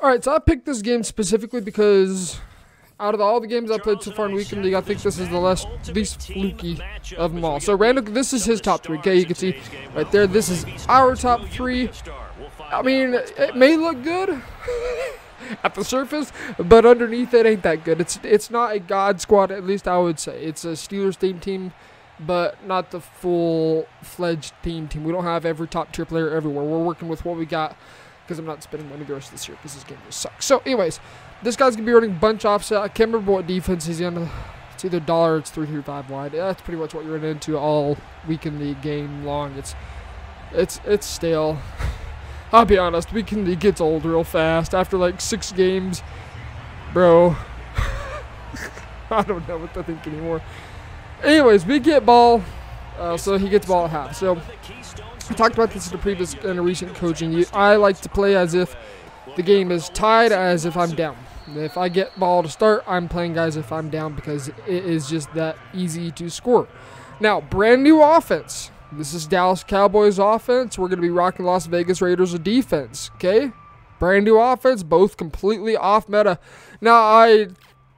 All right, so I picked this game specifically because out of all the games I played so far in Weekend League, I think this is the least fluky of them all. So Randall, this is his top 3. Okay, you can see right there. This is our top 3. I mean, it may look good at the surface, but underneath it ain't that good. It's not a god squad, at least I would say. It's a Steelers themed team, but not the full-fledged team. We don't have every top-tier player everywhere. We're working with what we got because I'm not spending money the rest of this year because this game just sucks. So, anyways, this guy's going to be running bunch offset. I can't remember what defense he's in. It's either dollar or it's 3-5 wide. Yeah, that's pretty much what you're running into all Weekend League game long. It's stale. I'll be honest, Weekend League gets old real fast. After like 6 games, bro, I don't know what to think anymore. Anyways, we get ball, so he gets ball at half. So I talked about this in a recent coaching. I like to play as if the game is tied, as if I'm down. If I get ball to start, I'm playing guys if I'm down because it is just that easy to score. Now, brand new offense. This is Dallas Cowboys offense. We're going to be rocking Las Vegas Raiders defense, okay? Brand new offense, both completely off meta. Now, I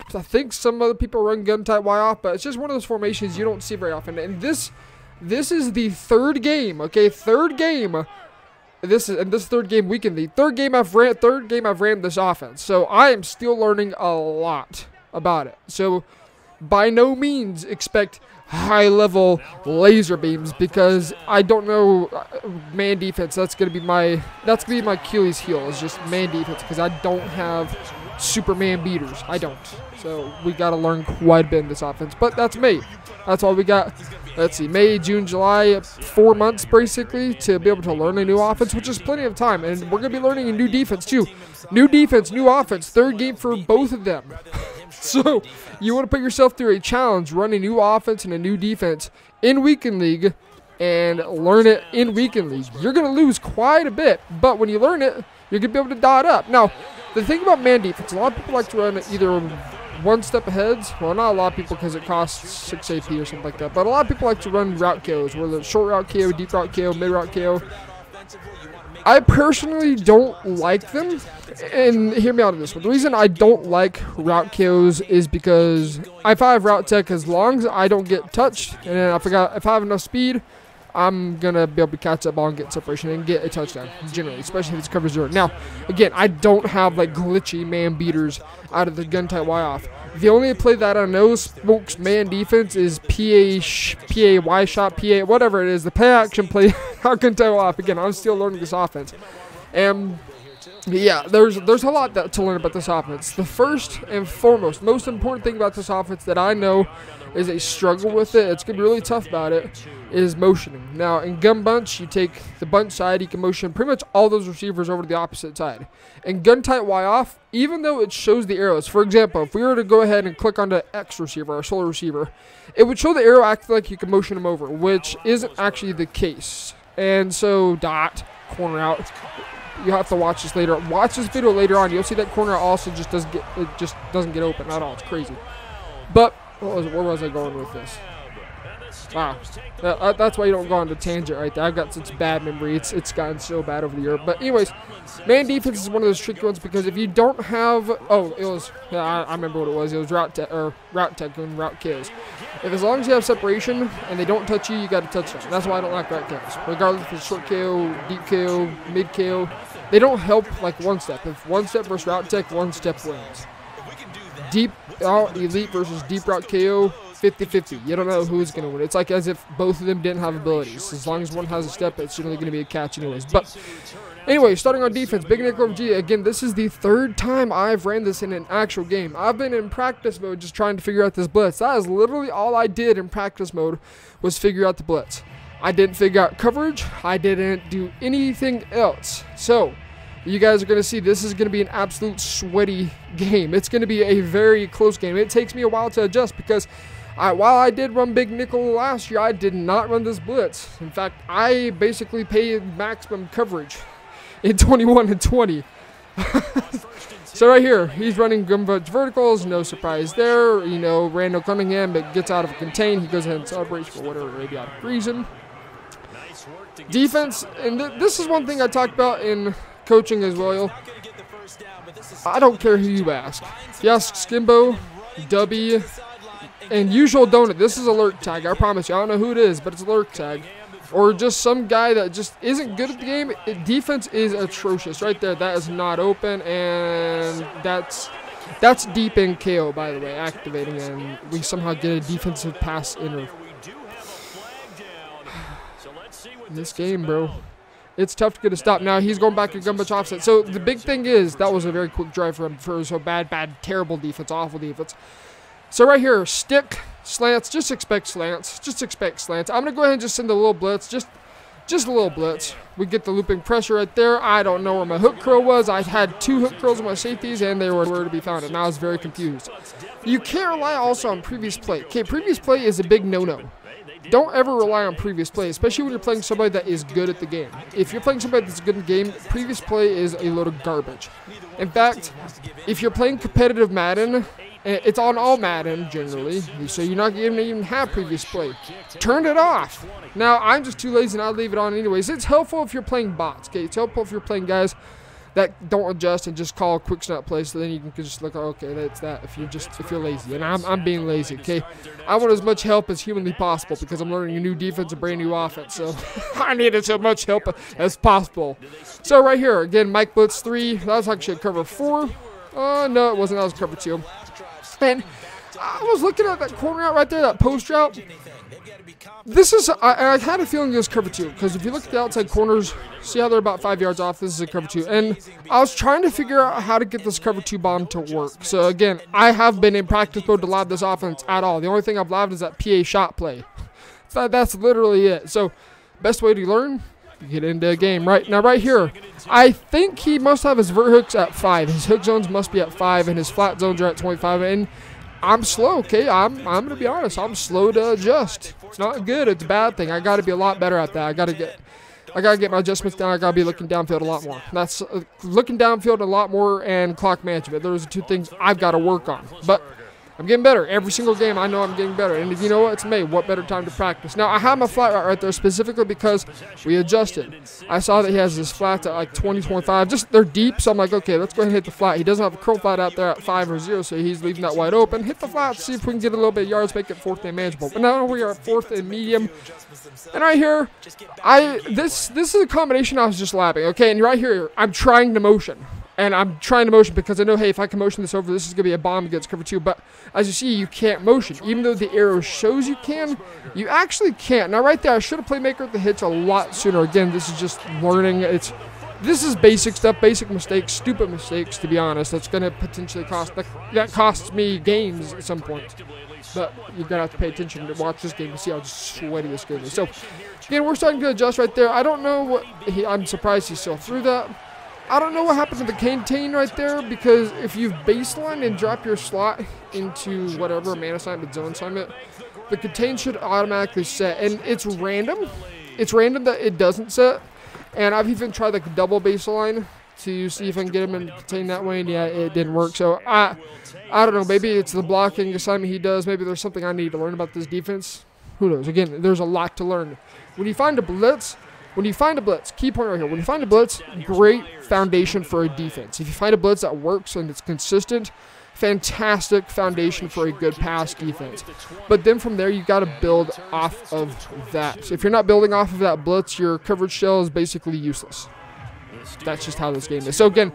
think some other people run gun type Y off, but it's just one of those formations you don't see very often. And this is the third game, okay? Third game. This third game Weekend League. Third game I've ran this offense. So I am still learning a lot about it. So by no means expect high-level laser beams because I don't know man defense. That's gonna be my Achilles heel, is just man defense, because I don't have Superman beaters. I don't. So we gotta learn quite a bit in this offense. But that's May. That's all we got. Let's see, May, June, July, 4 months basically to be able to learn a new offense, which is plenty of time. And we're gonna be learning a new defense too. New defense, new offense. Third game for both of them. So you want to put yourself through a challenge, run a new offense and a new defense in Weekend League, and learn it in Weekend League. You're going to lose quite a bit, but when you learn it, you're going to be able to dot up. Now, the thing about man defense, a lot of people like to run either one step ahead. Well, not a lot of people because it costs 6 AP or something like that, but a lot of people like to run route KOs, whether it's short route KO, deep route KO, mid route KO. I personally don't like them, and hear me out on this one. The reason I don't like route KOs is because if I have route tech, as long as I don't get touched, and then if I have enough speed, I'm going to be able to catch that ball and get separation and get a touchdown, generally, especially if it's cover 0. Now, again, I don't have like glitchy man beaters out of the gun type Y off. The only play that I know smokes man defense is PA Y shot, PA, whatever it is, the play action play. How can tell off? Again, I'm still learning this offense. And yeah, there's a lot to learn about this offense. The first and foremost, most important thing about this offense that I know is a struggle with it, it's going to be really tough about it, is motioning. Now, in gun bunch, you take the bunch side, you can motion pretty much all those receivers over to the opposite side. In gun type Y off, even though it shows the arrows, for example, if we were to go ahead and click onto X receiver, our solo receiver, it would show the arrow acting like you can motion him over, which isn't actually the case. And so, dot, corner out. You have to watch this later. Watch this video later on. You'll see that corner also just doesn't get open at all. It's crazy. But where was I going with this? Wow, that's why you don't go on the tangent right there. I've got such bad memory. It's gotten so bad over the year. But anyways, man defense is one of those tricky ones because if you don't have, I remember what it was. It was route tech and route kills. As long as you have separation and they don't touch you, you got to touch them. That's why I don't like route kills. Regardless if it's short KO, deep KO, mid KO, they don't help like one step. If one step versus route tech, one step wins. Deep elite versus deep route KO, 50-50. You don't know who's going to win. It's like as if both of them didn't have abilities. As long as one has a step, it's generally going to be a catch anyways. But anyway, starting on defense, big nickel over G. Again, this is the third time I've ran this in an actual game. I've been in practice mode just trying to figure out this blitz. That is literally all I did in practice mode was figure out the blitz. I didn't figure out coverage. I didn't do anything else. So you guys are going to see this is going to be an absolute sweaty game. It's going to be a very close game. It takes me a while to adjust because while I did run big nickel last year, I did not run this blitz. In fact, I basically paid maximum coverage in 21 and 20. So right here, he's running gun bunch verticals. No surprise there. You know, Randall Cunningham, but gets out of a contain. He goes ahead and celebrates for whatever idiotic reason. Defense, and this is one thing I talked about in coaching as well. I don't care who you ask. If you ask Skimbo, Dubby, and Usual Donut, this is a lurk tag. I promise you. I don't know who it is, but it's a lurk tag. Or just some guy that just isn't good at the game. Defense is atrocious. Right there, that is not open, and that's deep in KO, by the way, activating, and we somehow get a defensive pass inner. This game, bro. It's tough to get a stop. Now he's going back to gun bunch offset. So the big thing is that was a very quick drive for him for so bad, terrible defense, awful defense. So right here, stick, slants, just expect slants. Just expect slants. I'm going to go ahead and just send a little blitz. Just a little blitz. We get the looping pressure right there. I don't know where my hook curl was. I had 2 hook curls on my safeties, and they were nowhere to be found, and I was very confused. You can't rely also on previous play. Okay, previous play is a big no-no. Don't ever rely on previous play, especially when you're playing somebody that is good at the game. If you're playing somebody that's good in the game, previous play is a load of garbage. In fact, if you're playing competitive Madden, it's on all Madden generally, so you're not going to even have previous play. Turn it off. Now, I'm just too lazy and I'll leave it on anyways. It's helpful if you're playing bots, okay? It's helpful if you're playing guys that don't adjust and just call a quick snap play, so then you can just look, okay, that's that. If you're lazy, and I'm being lazy, okay. I want as much help as humanly possible because I'm learning a new defense, a brand new offense, so I need as much help as possible. So right here, again, Mike Blitz 3. That was actually a cover 4. No, it wasn't. That was cover 2. And I was looking at that corner out right there, that post route. This is, I had a feeling it was cover 2, because if you look at the outside corners, see how they're about 5 yards off, this is a cover 2. And I was trying to figure out how to get this cover 2 bomb to work. So again, I have been in practice mode to live this offense at all. The only thing I've lived is that PA shot play. That's literally it. So best way to learn, you get into a game. Right now, right here, I think he must have his vert hooks at 5. His hook zones must be at 5, and his flat zones are at 25. And I'm slow, okay? I'm going to be honest. I'm slow to adjust. It's not good. It's a bad thing. I got to be a lot better at that. I got to get my adjustments down. I got to be looking downfield a lot more. That's looking downfield a lot more and clock management. Those are 2 things I've got to work on. But I'm getting better. Every single game, I know I'm getting better. And you know what? It's May. What better time to practice? Now, I have my flat route right there specifically because we adjusted. I saw that he has his flats at like 20, 25. Just, they're deep, so I'm like, okay, let's go ahead and hit the flat. He doesn't have a curl flat out there at 5 or 0, so he's leaving that wide open. Hit the flat, see if we can get a little bit of yards, make it 4th and manageable. But now we are at 4th and medium. And right here, this is a combination I was just lapping. Okay, and right here, I'm trying to motion. And I'm trying to motion because I know, hey, if I can motion this over, this is going to be a bomb against cover 2. But as you see, you can't motion. Even though the arrow shows you can, you actually can't. Now, right there, I should have playmaker the hits a lot sooner. Again, this is just learning. This is basic stuff, basic mistakes, stupid mistakes, to be honest. That's going to potentially cost, that costs me games at some point. But you're going to have to pay attention to watch this game to see how sweaty this game is. So, again, we're starting to adjust right there. I don't know what, I'm surprised he still threw that. I don't know what happened to the contain right there, because if you baseline and drop your slot into whatever man assignment, zone assignment, the contain should automatically set. And it's random. It's random that it doesn't set. And I've even tried like a double baseline to see if I can get him in contain that way, and yeah, it didn't work. So I don't know. Maybe it's the blocking assignment he does. Maybe there's something I need to learn about this defense. Who knows? Again, there's a lot to learn. When you find a blitz, key point right here, when you find a blitz, great foundation for a defense. If you find a blitz that works and it's consistent, fantastic foundation for a good pass defense. But then from there, you got to build off of that. So if you're not building off of that blitz, your coverage shell is basically useless. That's just how this game is. So again,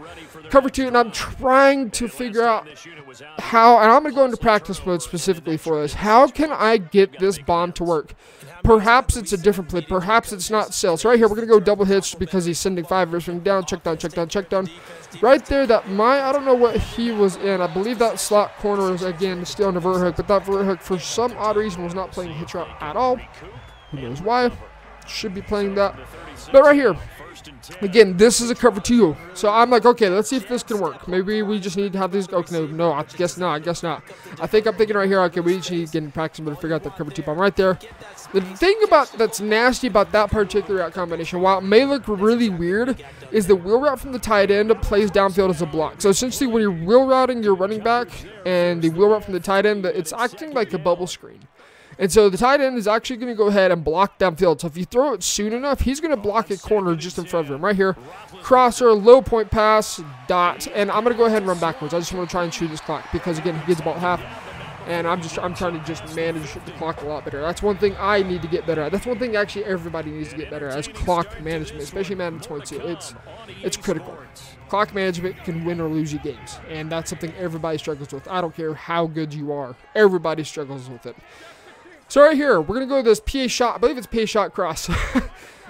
cover 2, and I'm trying to figure out how, and I'm going to go into practice mode specifically for this. How can I get this bomb to work? Perhaps it's a different play. Perhaps it's not sale. So right here, we're going to go double hitch because he's sending 5 versus down, check down, check down, check down. Right there, I don't know what he was in. I believe that slot corner is, again, still on the vert hook, but that vert hook, for some odd reason, was not playing hitch route at all. Who knows why? Should be playing that. But right here, again, this is a cover 2. So I'm like, okay, let's see if this can work. Maybe we just need to have these. Okay, no, I guess not. I'm thinking right here, okay, we just need to get in practice to figure out that cover 2 bomb right there. The thing that's nasty about that particular route combination, while it may look really weird, is the wheel route from the tight end plays downfield as a block. So essentially, when you're wheel routing your running back and the wheel route from the tight end, it's acting like a bubble screen. And so the tight end is actually going to go ahead and block downfield. So if you throw it soon enough, he's going to block a corner just in front of him. Right here, crosser, low point pass, dot. And I'm going to go ahead and run backwards. I just want to try and shoot this clock because, again, he gets about half. And I'm trying to just manage the clock a lot better. That's one thing I need to get better at. That's one thing actually everybody needs to get better at is clock management, especially Madden 22. It's critical. Clock management can win or lose you games, and that's something everybody struggles with. I don't care how good you are. Everybody struggles with it. So right here, we're going to go to this PA shot. I believe it's PA shot cross.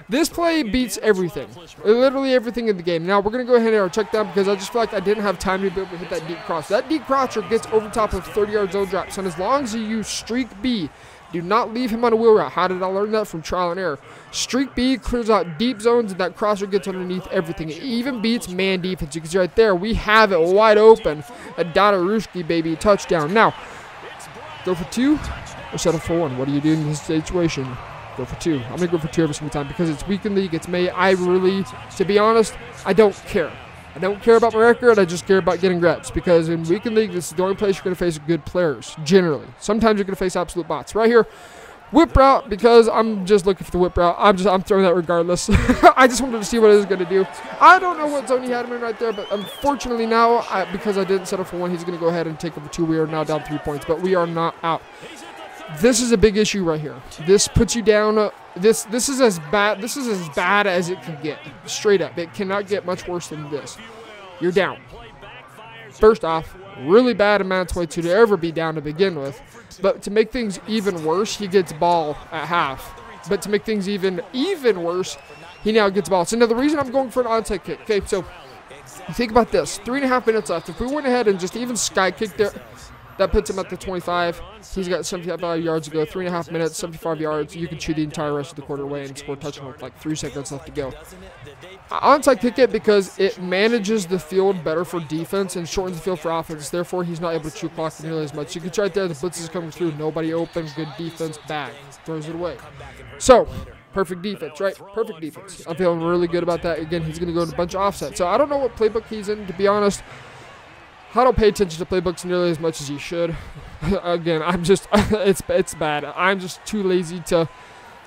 This play beats everything. Literally everything in the game. Now, we're going to go ahead and check down because I just feel like I didn't have time to be able to hit that deep cross. That deep crosser gets over top of 30-yard zone drops. And as long as you use streak B, do not leave him on a wheel route. How did I learn that? From trial and error. Streak B clears out deep zones, and that crosser gets underneath everything. It even beats man defense. You can see right there, we have it wide open. A Dodaruski, baby, touchdown. Now, go for 2 or settle for 1. What do you do in this situation? Go for 2. I'm going to go for 2 every single time because it's weekend league. It's May. I really, to be honest, I don't care. I don't care about my record. I just care about getting reps because in weekend league, this is the only place you're going to face good players, generally. Sometimes you're going to face absolute bots. Right here, whip route because I'm just looking for the whip route. I'm throwing that regardless. I just wanted to see what it was going to do. I don't know what zone he had him in right there, but unfortunately now, because I didn't settle for 1, he's going to go ahead and take over 2. We are now down 3 points, but we are not out. This is a big issue right here. This puts you down. This is as bad. This is as bad as it can get. Straight up, it cannot get much worse than this. You're down. First off, really bad in Madden 22 to ever be down to begin with. But to make things even worse, he gets ball at half. But to make things even worse, he now gets ball. So now the reason I'm going for an onside kick. Okay, so think about this: 3.5 minutes left. If we went ahead and just even sky kicked there. That puts him at the 25. He's got 75 yards to go. 3.5 minutes, 75 yards. You can chew the entire rest of the quarter away and score a touchdown with like 3 seconds left to go. Onside kick it because it manages the field better for defense and shortens the field for offense. Therefore, he's not able to chew clock nearly as much. You can see right there, the blitz is coming through. Nobody open. Good defense. Bag. Throws it away. So, perfect defense, right? Perfect defense. I'm feeling really good about that. Again, he's going to go to a bunch of offsets. So, I don't know what playbook he's in, to be honest. I don't pay attention to playbooks nearly as much as you should. Again, I'm just, it's bad. I'm just too lazy to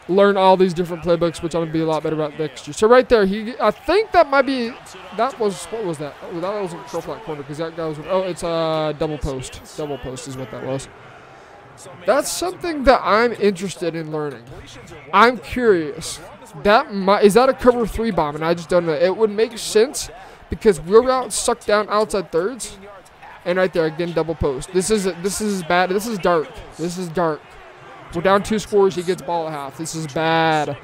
learn all these different playbooks, which I'm going to be a lot better about next year. So right there, I think that might be, what was that? Oh, that wasn't control flat corner because that guy was, oh, it's a double post. Double post is what that was. That's something that I'm interested in learning. I'm curious. Is that a cover 3 bomb? And I just don't know. It would make sense because wheel route suck down outside thirds. And right there, again, double post. This is bad. This is dark. This is dark. We're down 2 scores. He gets ball at half. This is bad.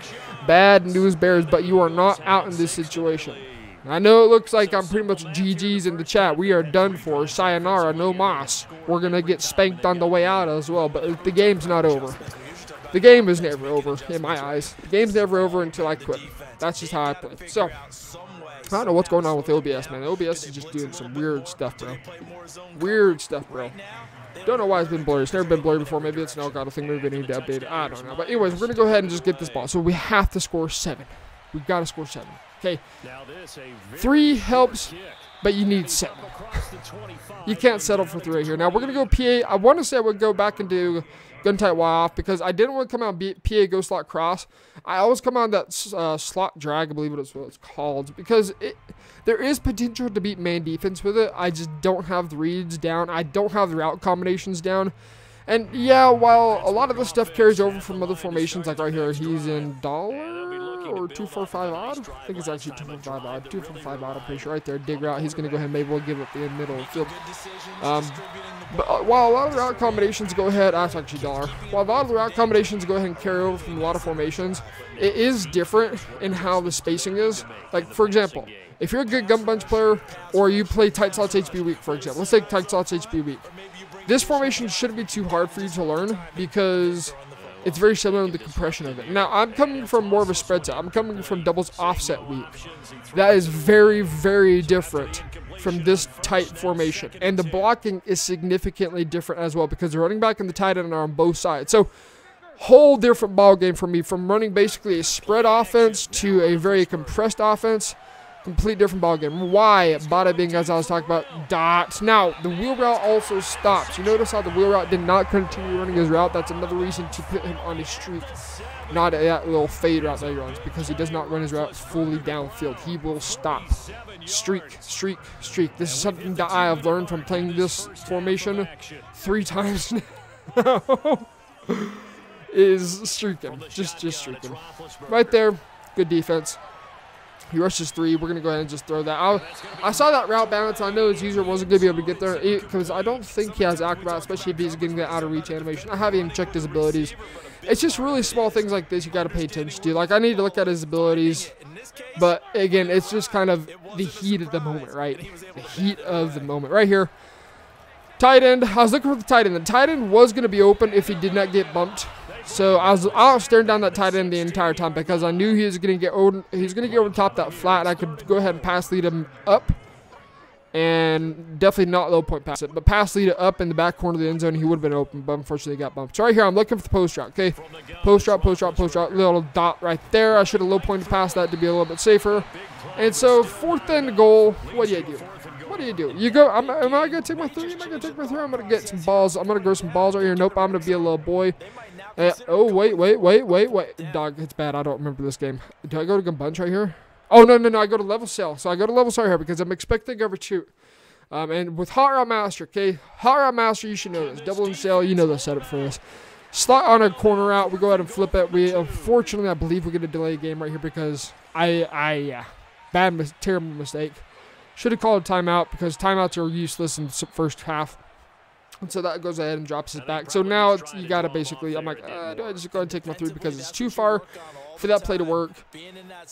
Bad news bears, but you are not out in this situation. I know it looks like I'm pretty much GG's in the chat. We are done for. Sayonara, no mas. We're going to get spanked on the way out as well, but the game's not over. The game is never over, in my eyes. The game's never over until I quit. That's just how I play. So, I don't know what's going on with OBS, man. OBS is just doing some weird stuff, bro. Weird stuff, bro. Don't know why it's been blurry. It's never been blurry before. Maybe it's an Elgato thing. Maybe they need to update it. I don't know. But anyways, we're going to go ahead and just get this ball. So we have to score 7. We've got to score 7. Okay. 3 helps, but you need 7. You can't settle for 3 right here. Now, we're going to go PA. I want to say I would go back and do gun tight Y off because I didn't want to come out PA go slot cross. I always come out that slot drag, I believe it's what it's called, because there is potential to beat man defense with it. I just don't have the reads down. I don't have the route combinations down. And yeah, while a lot of this stuff carries over from other formations, like right here, he's in dollar or 245 odd. I think it's actually 245 odd. 245 odd, I'm pretty sure. Right there, dig route. He's going to go ahead and maybe we'll give up the middle of the field. But while a lot of the route combinations go ahead, that's actually dollar. While a lot of the route combinations go ahead and carry over from a lot of formations, it is different in how the spacing is. Like, for example, if you're a good gun bunch player or you play tight slots HB weak, for example, let's take tight slots HB weak. This formation shouldn't be too hard for you to learn because it's very similar to the compression of it. Now, I'm coming from more of a spread set. I'm coming from doubles offset weak. That is very, very different from this tight formation. And the blocking is significantly different as well because the running back and the tight end are on both sides. So, whole different ball game for me from running basically a spread offense to a very compressed offense. Complete different ball game. Why? Bada bing, as I was talking about, dots. Now, the wheel route also stops. You notice how the wheel route did not continue running his route. That's another reason to put him on a streak, not that little fade route that he runs, because he does not run his route fully downfield. He will stop. Streak, streak, streak. This is something that I have learned from playing this formation 3 times now. Is streaking. Just streaking. Right there. Good defense. He rushes 3. We're going to go ahead and just throw that. I saw that route balance. I know his user wasn't going to be able to get there because I don't think he has acrobat, especially if he's getting that out of reach animation. I haven't even checked his abilities. It's just really small things like this you got to pay attention to. Like, I need to look at his abilities. But, again, it's just kind of the heat of the moment, right? The heat of the moment. Right here. Tight end. I was looking for the tight end. The tight end was going to be open if he did not get bumped. So I was staring down that tight end the entire time because I knew he was going to get over. He's going to get over the top of that flat. And I could go ahead and pass lead him up, and definitely not low point pass it, but pass lead it up in the back corner of the end zone. He would have been open, but unfortunately he got bumped. So right here, I'm looking for the post route. Okay, post route, post route, post route. Little dot right there. I should have low pointed past that to be a little bit safer. And so 4th and goal. What do you do? What do you do? You go. Am I going to take my 3? Am I going to take my 3? I'm going to get some balls. I'm going to grow some balls right here. Nope. I'm going to be a little boy. Oh, wait. Dog, it's bad. I don't remember this game. Do I go to gun bunch right here? Oh, no. I go to level cell. So I go to level cell here because I'm expecting overshoot. And with Hot Route Master, okay? Hot Route Master, you should know this. Double and cell, you know the setup for this. Slot on a corner route. We go ahead and flip it. Unfortunately, I believe we're going to delay a game right here because yeah. Terrible mistake. Should have called a timeout because timeouts are useless in the first half. And so that goes ahead and drops it back. So now you got to basically, I'm like, do I just go ahead and take my 3 because it's too far for that play to work.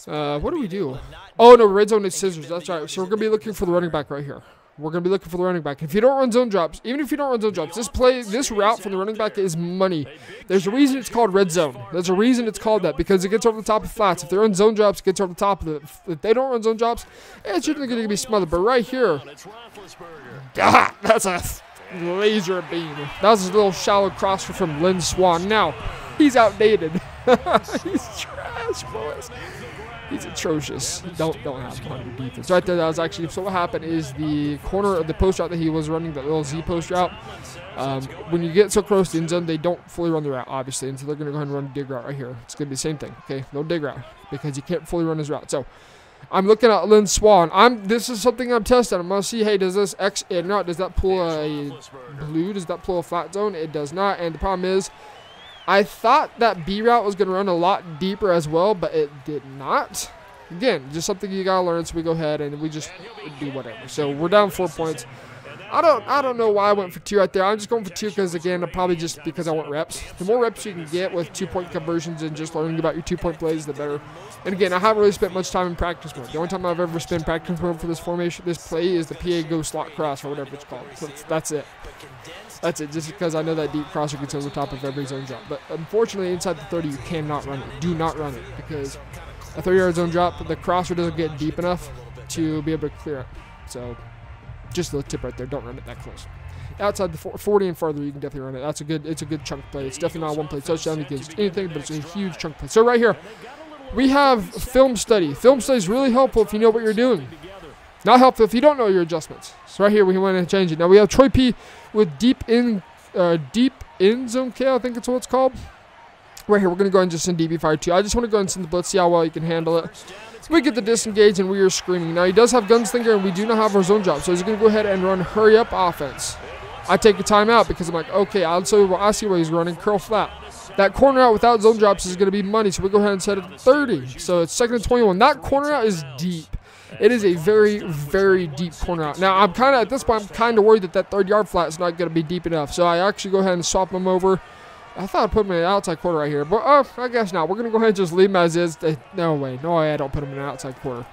What do we do? Oh, no, red zone is scissors. That's right. So we're going to be looking for the running back right here. We're going to be looking for the running back. If you don't run zone drops, even if you don't run zone drops, this route from the running back is money. There's a reason it's called red zone. There's a reason it's called that because it gets over the top of flats. If they run zone drops, it gets over the top of it. If they don't run zone drops, it's usually going to be smothered. But right here, God, that's a laser beam. That was a little shallow crosser from Lynn Swan. Now, he's outdated. He's trash, boys. He's atrocious. Don't have him on your defense. Right there, that was actually, so what happened is the corner of the post route that he was running, that little Z post route, when you get so close to the end zone, they don't fully run the route, obviously, and so they're going to go ahead and run a dig route right here. It's going to be the same thing, okay? No dig route, because you can't fully run his route. So, I'm looking at Lynn Swan. This is something I'm testing. I'm going to see, hey, does this X, does that pull a blue? Does that pull a flat zone? It does not, and the problem is, I thought that B route was going to run a lot deeper as well, but it did not. Again, just something you got to learn, so we go ahead and we just do whatever. So we're down 4 points. I don't know why I went for 2 right there. I'm just going for 2 because, again, probably just because I want reps. The more reps you can get with 2-point conversions and just learning about your 2-point plays, the better. And, again, I haven't really spent much time in practice mode. The only time I've ever spent practice mode for this formation, this play, is the PA go slot cross or whatever it's called. So that's it. That's it, just because I know that deep crosser gets over the top of every zone drop. But unfortunately, inside the 30, you cannot run it. Do not run it, because a 30-yard zone drop, the crosser doesn't get deep enough to be able to clear it. So, just a little tip right there. Don't run it that close. Outside the 40 and farther, you can definitely run it. It's a good chunk play. It's definitely not a one-play touchdown against anything, but it's a huge chunk play. So right here, we have film study. Film study is really helpful if you know what you're doing. Not helpful if you don't know your adjustments. So right here, we went and changed it. Now we have Troy P with deep in zone K, I think it's what it's called. Right here, we're going to go and just send DB fire 2. I just want to go and send the blitz, see how well you can handle it. We get the disengage, and we are screaming. Now he does have gunslinger, and we do not have our zone drop. So he's going to go ahead and run hurry up offense. I take a timeout because I'm like, okay, I see what he's running. Curl flat. That corner out without zone drops is going to be money. So we go ahead and set it to 30. So it's 2nd and 21. That corner out is deep. It is a very, very deep corner out. Now, I'm kind of, at this point, I'm kind of worried that 3rd-yard flat is not going to be deep enough. So I actually go ahead and swap him over. I thought I'd put him in an outside quarter right here. But, I guess not. We're going to go ahead and just leave him as is. No way. No way I don't put him in an outside quarter.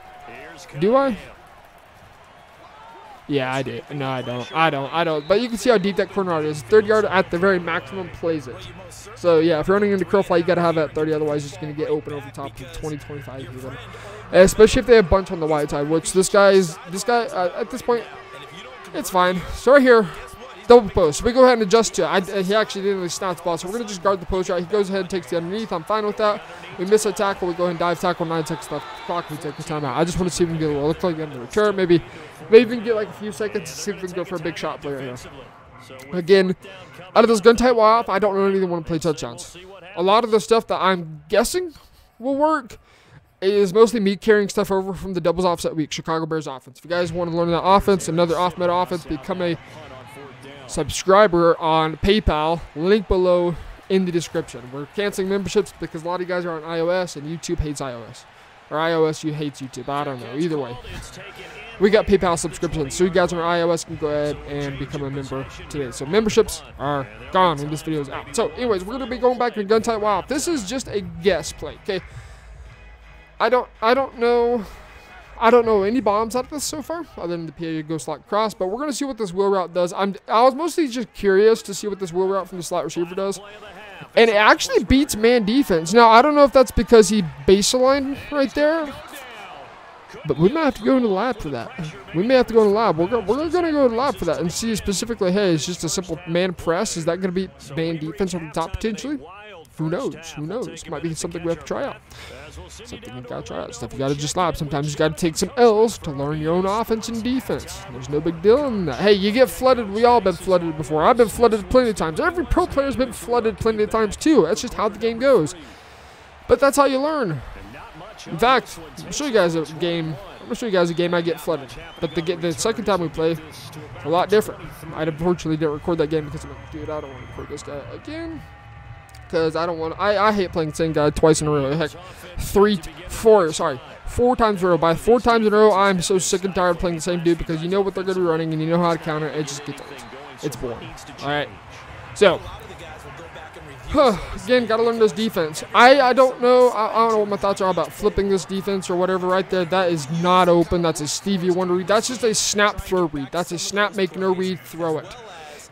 Do I? Yeah, I did. No, I don't. But you can see how deep that corner out is. 3rd yard at the very maximum plays it. So, yeah, if you're running into curl flat, you got to have that 30. Otherwise, it's going to get open over the top of 20, 25 even. Especially if they have bunch on the wide side, which this guy at this point, it's fine. So right here, Double post. So we go ahead and adjust to it. He actually didn't really snap the ball, so we're going to just guard the post route. He goes ahead and takes the underneath. I'm fine with that. We miss a tackle. We go ahead and dive tackle. 9 seconds left. Clock. We take the timeout. I just want to see if we can get a little look like the end of the return. Maybe even get like a few seconds to see if we can go for a big shot player here. Again, out of this gun tight wide off, I don't really want to play touchdowns. A lot of the stuff that I'm guessing will work is mostly me carrying stuff over from the doubles offset week, Chicago Bears offense. If you guys want to learn that offense, another off-meta offense, become a subscriber on PayPal, link below in the description. We're canceling memberships because a lot of you guys are on iOS and YouTube hates iOS. Or iOS hates YouTube. I don't know. Either way. We got PayPal subscriptions, so you guys on iOS can go ahead and become a member today. So memberships are gone when this video is out. So anyways, we're going to be going back to gun tight wild. This is just a guess play, okay? I don't know any bombs out of this so far, other than the PA go slot cross, but we're going to see what this wheel route does. I was mostly just curious to see what this wheel route from the slot receiver does. And it actually beats man defense. Now, I don't know if that's because he baseline right there, but we might have to go into the lab for that. We may have to go in the lab. We're going to go to the lab for that and see specifically, hey, it's just a simple man press. Is that going to beat man defense on the top potentially? Who knows? Who knows? Might be something we have to try out. Something you gotta try out. Stuff you gotta just lab. Sometimes you gotta take some L's to learn your own offense and defense. There's no big deal in that. Hey, you get flooded. We all been flooded before. I've been flooded plenty of times. Every pro player's been flooded plenty of times too. That's just how the game goes. But that's how you learn. In fact, I'll show you guys a game. I'm gonna show you guys a game I get flooded. But the second time we play, it's a lot different. I unfortunately didn't record that game because I'm like, dude, I don't want to record this guy again. Because I don't want. I hate playing the same guy twice in a row. Heck, 4 times in a row. By 4 times in a row, I'm so sick and tired of playing the same dude because you know what they're going to be running and you know how to counter. It just gets old. It's boring. All right. So, again, got to learn this defense. I don't know. I don't know what my thoughts are about flipping this defense or whatever right there. That is not open. That's a Stevie Wonder read. That's just a snap throw read. That's a snap make no read, throw it.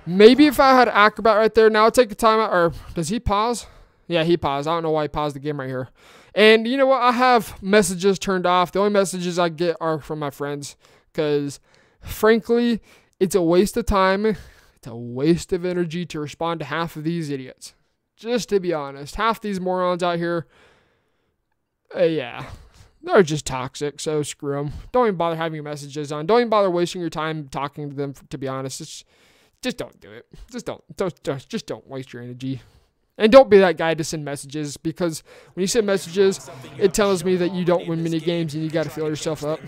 Maybe if I had Acrobat right there, now I'll take the timeout. Or does he pause? Yeah, he paused. I don't know why he paused the game right here. And you know what? I have messages turned off. The only messages I get are from my friends. Because, frankly, it's a waste of time. It's a waste of energy to respond to half of these idiots. Just to be honest. Half these morons out here, yeah, they're just toxic. So screw them. Don't even bother having your messages on. Don't even bother wasting your time talking to them, to be honest. Just don't do it. Just don't waste your energy. And don't be that guy to send messages, because when you send messages, it tells me that you don't win many games and you got to fill yourself up.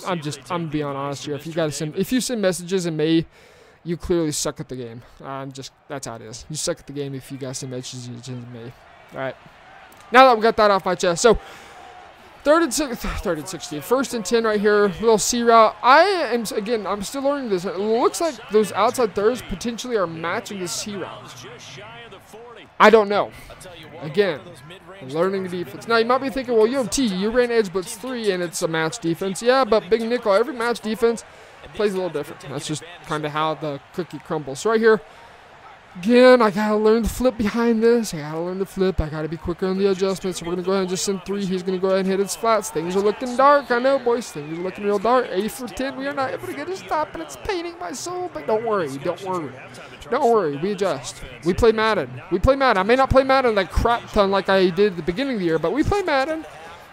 I'm being honest here. If you send messages in May, you clearly suck at the game. That's how it is. You suck at the game if you guys send messages in May. All right. Now that we got that off my chest, so 3rd and 16. 1st and 10 right here. Little C route. I'm still learning this. It looks like those outside thirds potentially are matching the C route. I don't know. Again, learning the defense. Now, you might be thinking, well, you ran edge blitz 3 and it's a match defense. Yeah, but big nickel, every match defense plays a little different. That's just kind of how the cookie crumbles. So right here, again, I got to learn the flip behind this. I got to learn the flip. I got to be quicker on the adjustments. So we're going to go ahead and just send 3. He's going to go ahead and hit his flats. Things are looking dark. I know, boys. Things are looking real dark. 8 for 10. We are not able to get a stop, and it's paining my soul. But don't worry. Don't worry. Don't worry. We adjust. We play Madden. I may not play Madden like crap ton like I did at the beginning of the year, but we play Madden.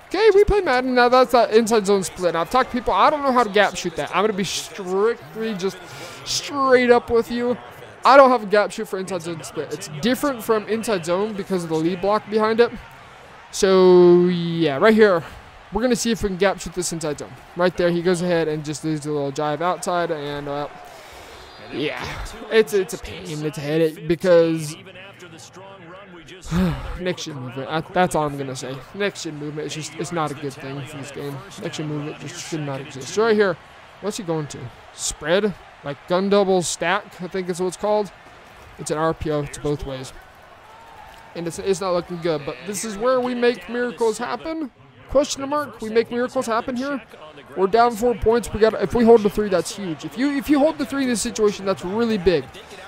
Okay, we play Madden. Now, that's that inside zone split. Now, I've talked to people. I don't know how to gap shoot that. I'm going to be strictly just straight up with you. I don't have a gap shoot for inside zone split. It's different from inside zone because of the lead block behind it. So, yeah, right here, we're going to see if we can gap shoot this inside zone. Right there, he goes ahead and just leaves a little jive outside. And, yeah, it's a pain. It's a headache because next gen movement. That's all I'm going to say. Next gen movement, it's not a good thing for this game. Next gen movement just should not exist. So, right here, what's he going to? Spread? Like gun double stack, I think is what it's called. It's an RPO. It's both ways. And it's not looking good. But this is where we make miracles happen. Question mark. We make miracles happen here. We're down 4 points. If we hold the 3, that's huge. If you hold the 3 in this situation, that's really big.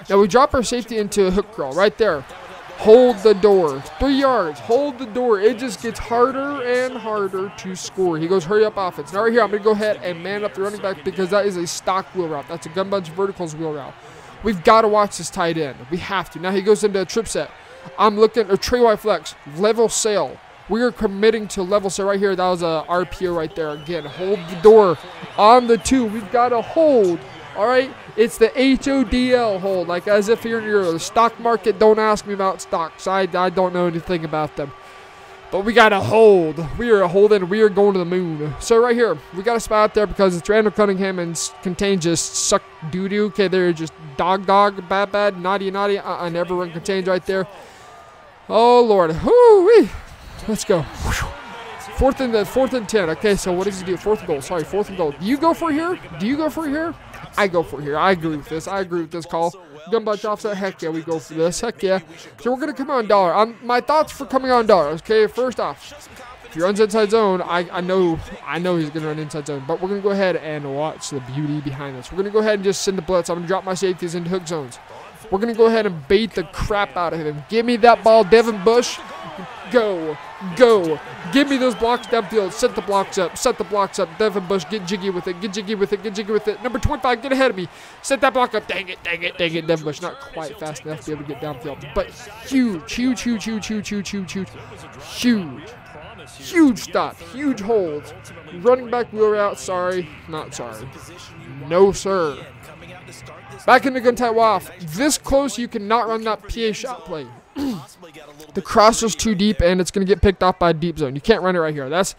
Now we drop our safety into a hook crawl right there. Hold the door. 3 yards. Hold the door. It just gets harder and harder to score. He goes, hurry up offense. Now right here, I'm going to go ahead and man up the running back because that is a stock wheel route. That's a gun bunch verticals wheel route. We've got to watch this tight end. We have to. Now he goes into a trip set. I'm looking at Trey Y flex, level sail. We are committing to level sail right here. That was a RPO right there. Again, hold the door on the 2. We've got to hold. All right, it's the HODL hold, like as if you're in your stock market. Don't ask me about stocks. I don't know anything about them. But we got to hold. We are holding. We are going to the moon. So right here, we got a spot out there because it's Randall Cunningham and Contain just suck doo-doo. Okay, they're just dog, bad, naughty. Never run Contain right there. Oh, Lord. Whoo-wee. Let's go. Fourth and 10. Okay, so what does he do? 4th and goal. Sorry, 4th and goal. Do you go for it here? Do you go for it here? I go for it here. I agree with this. I agree with this call. Gun bunch offset. Heck yeah, we go for this. Heck yeah. So we're going to come out on dollar. My thoughts for coming out on dollar. Okay, first off, if he runs inside zone, I know he's going to run inside zone. But we're going to go ahead and watch the beauty behind this. We're going to go ahead and just send the blitz. I'm going to drop my safeties into hook zones. We're going to go ahead and bait the crap out of him. Give me that ball, Devin Bush. Go. Give me those blocks downfield. Set the blocks up. Devin Bush, get jiggy with it. Number 25, get ahead of me. Set that block up. Dang it. Devin Bush, not quite fast enough to be able to get downfield. But huge stop. Huge holds. Running back wheel route. Sorry. Not sorry. No, sir. Back into gun tight off. This close, you cannot run that PA shot play. The cross was too deep, and it's going to get picked off by a deep zone. You can't run it right here. That's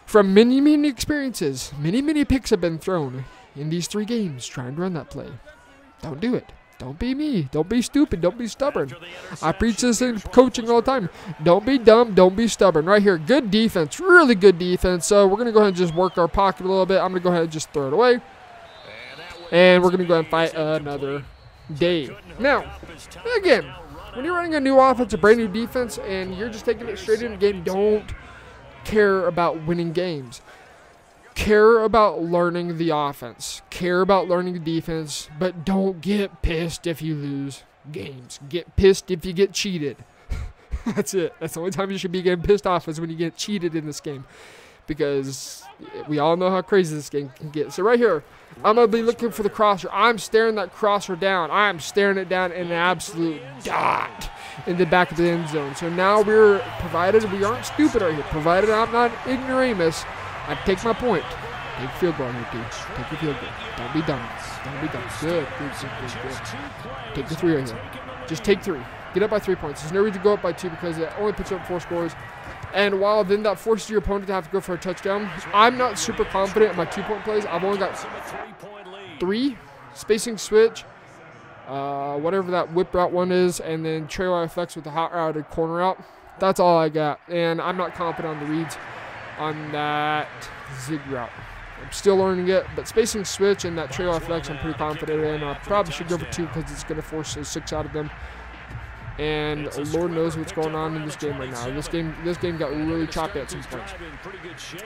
from many experiences. Many picks have been thrown in these 3 games trying to run that play. Don't do it. Don't be me. Don't be stupid. Don't be stubborn. I preach this in coaching all the time. Don't be dumb. Don't be stubborn. Right here, good defense. Really good defense. So we're going to go ahead and just work our pocket a little bit. I'm going to go ahead and just throw it away. And we're going to go ahead and fight another day. Now, again, when you're running a new offense, a brand new defense, and you're just taking it straight into the game, don't care about winning games. Care about learning the offense. Care about learning the defense, but don't get pissed if you lose games. Get pissed if you get cheated. That's it. That's the only time you should be getting pissed off is when you get cheated in this game. Because we all know how crazy this game can get. So right here, I'm going to be looking for the crosser. I'm staring that crosser down. I'm staring it down in an absolute dot in the back of the end zone. So now provided we aren't stupid right here, provided I'm not ignoramus, I take my point. Take a field goal here, dude. Take a field goal. Don't be dumb. Good. Take the 3 right here. Just take 3. Get up by 3 points. There's no reason to go up by 2 because it only puts up 4 scores. And while then that forces your opponent to have to go for a touchdown, I'm not super confident in my 2-point plays. I've only got 3. Spacing switch, whatever that whip route one is, and then trail effects with the hot routed corner route. That's all I got. And I'm not confident on the reads on that zig route. I'm still learning it, but spacing switch and that trail flex I'm pretty confident in. I probably should go for 2 because it's going to force a 6 out of them. And Lord knows what's going on in this game right now. This game got really choppy at some points.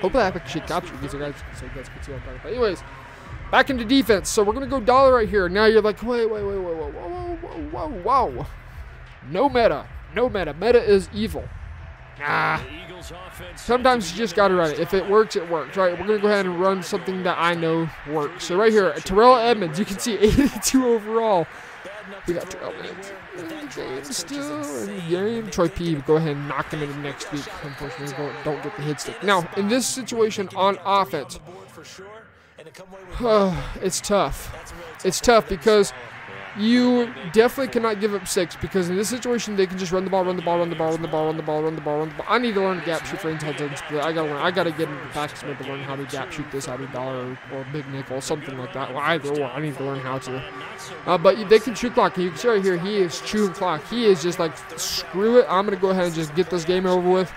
Hopefully I should capture because you guys can see what I'm talking about. Anyways, back into defense. So we're going to go dollar right here. Now you're like, whoa. No meta. Meta is evil. Nah. Sometimes you just got to run it. If it works, it works, right? We're going to go ahead and run something that I know works. So right here, Terrell Edmonds, you can see 82 overall. We got Terrell Edmonds in the game still. In the game. Troy P, go ahead and knock him in next week. Unfortunately, don't get the hit stick. Now, in this situation on offense, it's tough. It's tough because you definitely cannot give up 6 because in this situation they can just run the ball. I need to learn to gap shoot for inside zone split. I gotta get into the practice mode to learn how to gap shoot this out of dollar or big nickel, something like that. Well, either or, I need to learn how to. But they can chew clock. You can see right here, he is chewing clock. He is just like, screw it. I'm gonna go ahead and just get this game over with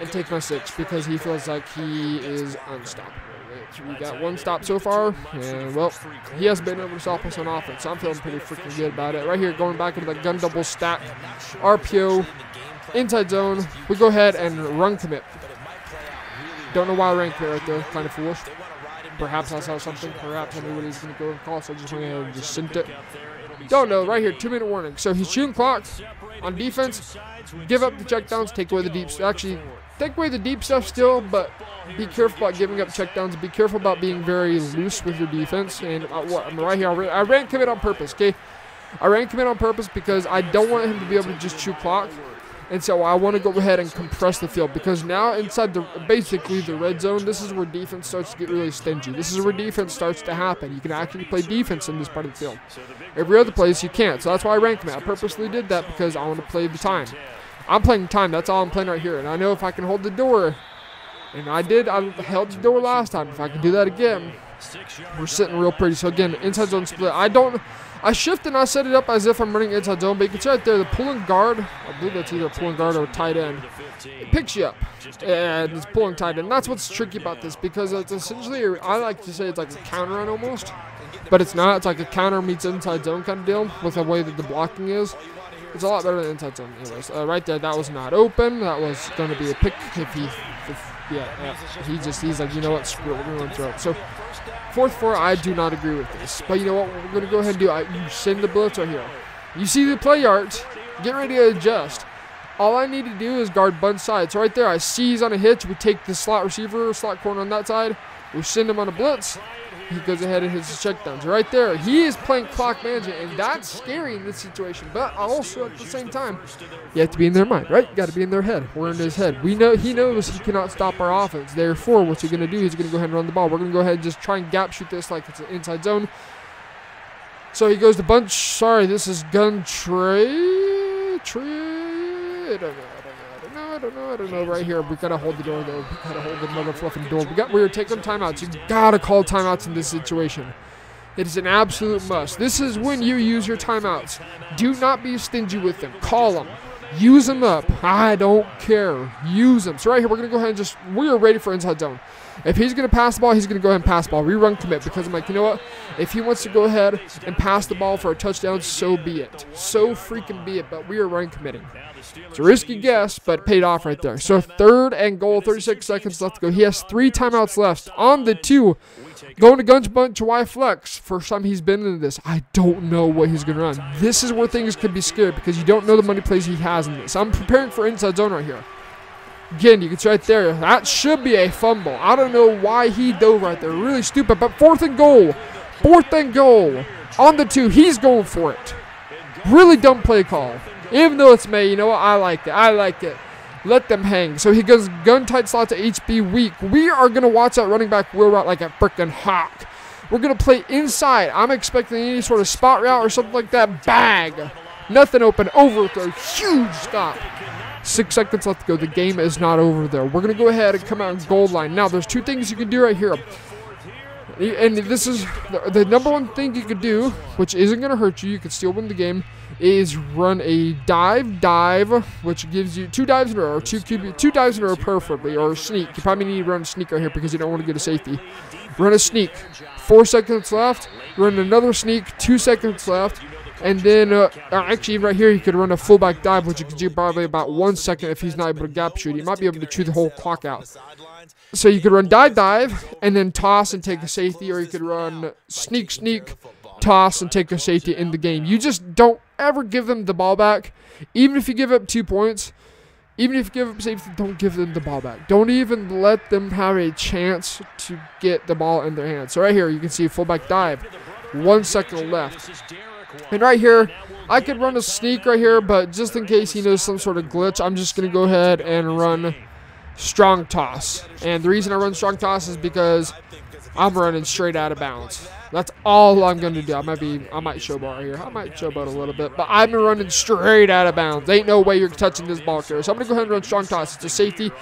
and take my 6 because he feels like he is unstoppable. We got 1 stop so far, and well, he hasn't been able to stop us on offense, so I'm feeling pretty freaking good about it. Right here, going back into the gun double stack, RPO, inside zone, we go ahead and run commit. Don't know why I ran commit right there, kind of foolish. Perhaps I saw something, perhaps I knew what he was going to go and call, so I just went ahead and just sent it. Don't know, right here, 2-minute warning. So he's shooting clock on defense, give up the checkdowns, take away the deep, actually, take away the deep stuff still, but be careful about giving up checkdowns. Be careful about being very loose with your defense. And right here, I ran commit on purpose, okay? I ran commit on purpose because I don't want him to be able to just chew clock. And so I want to go ahead and compress the field because now inside basically the red zone, this is where defense starts to get really stingy. This is where defense starts to happen. You can actually play defense in this part of the field. Every other place you can't. So that's why I ran commit. I purposely did that because I want to play the time. I'm playing time. That's all I'm playing right here. And I know if I can hold the door, and I held the door last time. If I can do that again, we're sitting real pretty. So again, inside zone split. I shift and I set it up as if I'm running inside zone, but you can see right there the pulling guard. I believe that's either a pulling guard or a tight end. It picks you up, and it's pulling tight end. That's what's tricky about this because it's essentially, I like to say it's like a counter run almost, but it's not. It's like a counter meets inside zone kind of deal with the way that the blocking is. It's a lot better than inside zone. Anyways, right there, that was not open. That was going to be a pick he's like, you know what, screw it, we're going to throw it. So 4th, I do not agree with this. But you know what, we're going to go ahead and do, you send the blitz right here. You see the play yards, get ready to adjust. All I need to do is guard both sides. So right there, I see he's on a hitch. We take the slot receiver, slot corner on that side. We send him on a blitz. He goes ahead and hits his checkdowns. Right there, he is playing clock management, and that's scary in this situation. But also at the same time, you have to be in their mind, right? You got to be in their head. We're in his head. We know he knows he cannot stop our offense. Therefore, what's he going to do? He's going to go ahead and run the ball. We're going to go ahead and just try and gap shoot this like it's an inside zone. So he goes to bunch. Sorry, this is gun tray. I don't know. Right here, we gotta hold the door though. We gotta hold the mother fluffing door. We're taking timeouts. You gotta call timeouts in this situation. It is an absolute must. This is when you use your timeouts. Do not be stingy with them. Call them. Use them up. I don't care. Use them. So right here, we're gonna go ahead and we are ready for inside zone. If he's going to pass the ball, he's going to go ahead and pass the ball. Rerun commit because I'm like, you know what? If he wants to go ahead and pass the ball for a touchdown, so be it. So freaking be it. But we are run committing. It's a risky guess, but it paid off right there. So 3rd and goal, 36 seconds left to go. He has 3 timeouts left on the 2. Going to gun bunch Y flex. First time he's been into this. I don't know what he's going to run. This is where things could be scary because you don't know the money plays he has in this. I'm preparing for inside zone right here. Again, you can see right there, that should be a fumble. I don't know why he dove right there. Really stupid, but 4th and goal. 4th and goal. On the 2, he's going for it. Really dumb play call. Even though it's May, you know what? I like it. I like it. Let them hang. So he goes gun tight slot to HB weak. We are going to watch that running back wheel route like a freaking hawk. We're going to play inside. I'm expecting any sort of spot route or something like that. Bag. Nothing open. Overthrow. Huge stop. 6 seconds left to go. The game is not over there. We're going to go ahead and come out in goal line. Now, there's 2 things you can do right here. And this is the number 1 thing you could do, which isn't going to hurt you. You could still win the game, is run a dive, which gives you 2 dives in a row, or 2 dives in a row preferably, or a sneak. You probably need to run a sneak right here because you don't want to get a safety. Run a sneak. 4 seconds left. Run another sneak. 2 seconds left. And then, actually, right here, you could run a fullback dive, which you could do probably about 1 second if he's not able to gap shoot. He might be able to chew the whole clock out. So you could run dive, and then toss and take a safety, or you could run sneak, toss, and take a safety in the game. You just don't ever give them the ball back. Even if you give up 2 points, even if you give up safety, don't give them the ball back. Don't even let them have a chance to get the ball in their hands. So right here, you can see fullback dive. 1 second left. And right here, I could run a sneak right here, but just in case he knows some sort of glitch, I'm just going to go ahead and run strong toss. And the reason I run strong toss is because I'm running straight out of bounds. That's all I'm going to do. I might showboat right here. I might showboat a little bit, but I'm running straight out of bounds. Ain't no way you're touching this ball carrier. So I'm going to go ahead and run strong toss. It's a safety.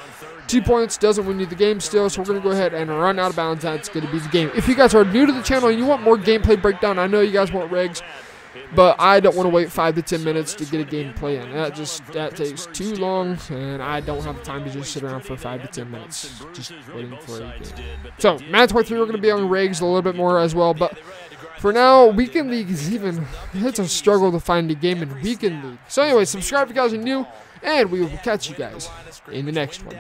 2 points doesn't win you the game still, so we're going to go ahead and run out of bounds. That's going to be the game. If you guys are new to the channel and you want more gameplay breakdown, I know you guys want regs, but I don't want to wait 5 to 10 minutes to get a gameplay in. That takes too long, and I don't have time to just sit around for 5 to 10 minutes just waiting for a game. So, Madden 23, we're going to be on regs a little bit more as well, but for now, Weekend League is it's a struggle to find a game in Weekend League. So anyway, subscribe if you guys are new, and we will catch you guys in the next one.